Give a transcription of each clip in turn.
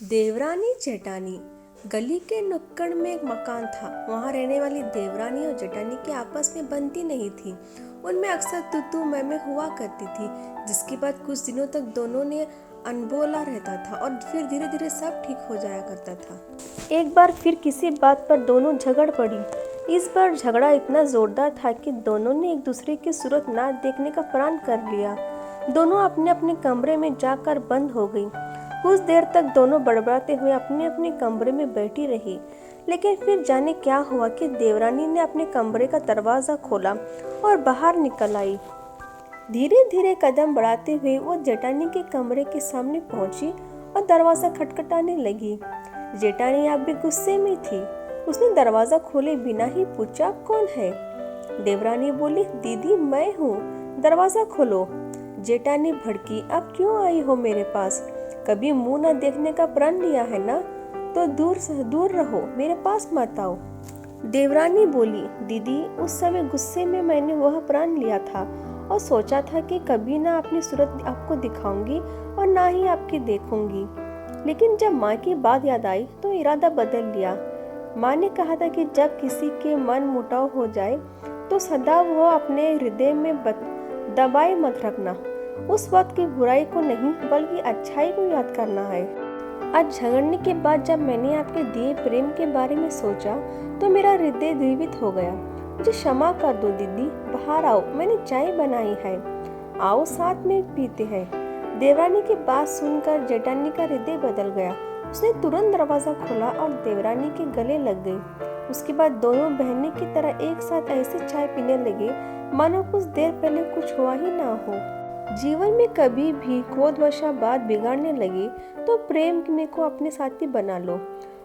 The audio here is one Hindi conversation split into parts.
देवरानी जेठानी। गली के नुक्कड़ में एक मकान था। वहाँ रहने वाली देवरानी और जेठानी की आपस में बनती नहीं थी। उनमें अक्सर तू तू मैं हुआ करती थी, जिसके बाद कुछ दिनों तक दोनों ने अनबोला रहता था और फिर धीरे धीरे सब ठीक हो जाया करता था। एक बार फिर किसी बात पर दोनों झगड़ पड़ी। इस बार झगड़ा इतना जोरदार था कि दोनों ने एक दूसरे की सूरत ना देखने का प्रण कर लिया। दोनों अपने अपने कमरे में जाकर बंद हो गई। कुछ देर तक दोनों बड़बड़ाते हुए अपने अपने कमरे में बैठी रही, लेकिन फिर जाने क्या हुआ कि देवरानी ने अपने कमरे का दरवाजा खोला और बाहर निकल आई। धीरे धीरे कदम बढ़ाते हुए वो जेठानी के कमरे के सामने पहुंची और दरवाजा खटखटाने लगी। जेठानी अब भी गुस्से में थी। उसने दरवाजा खोले बिना ही पूछा, आप कौन है? देवरानी बोली, दीदी मैं हूँ, दरवाजा खोलो। जेठानी भड़की, अब क्यों आई हो मेरे पास? कभी मुंह न देखने का प्रण लिया है ना, तो दूर रहो, मेरे पास मत आओ। देवरानी बोली, दीदी उस समय गुस्से में मैंने वह प्रण लिया था और सोचा था कि कभी ना अपनी सूरत आपको दिखाऊंगी और ना ही आपकी देखूंगी। लेकिन जब माँ की बात याद आई तो इरादा बदल लिया। माँ ने कहा था कि जब किसी के मन मुटाव हो जाए तो सदा वो अपने हृदय में दबाए मत रखना। उस वक्त की बुराई को नहीं बल्कि अच्छाई को याद करना है। आज झगड़ने के बाद जब मैंने आपके दिए प्रेम के बारे में सोचा तो मेरा हृदय द्रवित हो गया। मुझे क्षमा कर दो दीदी, बाहर आओ, मैंने चाय बनाई है, आओ साथ में पीते हैं। देवरानी की बात सुनकर जेठानी का हृदय बदल गया। उसने तुरंत दरवाजा खोला और देवरानी के गले लग गई। उसके बाद दोनों बहनें की तरह एक साथ ऐसे चाय पीने लगे मानो कुछ देर पहले कुछ हुआ ही ना हो। जीवन में कभी भी क्रोधवश बात बिगाड़ने लगे तो प्रेम को अपने साथी बना लो।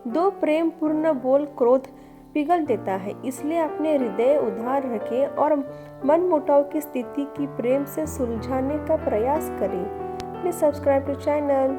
दो प्रेम पूर्ण बोल क्रोध पिघल देता है। इसलिए अपने हृदय उदार रखें और मन मुटाव की स्थिति की प्रेम से सुलझाने का प्रयास करें। Please subscribe to channel.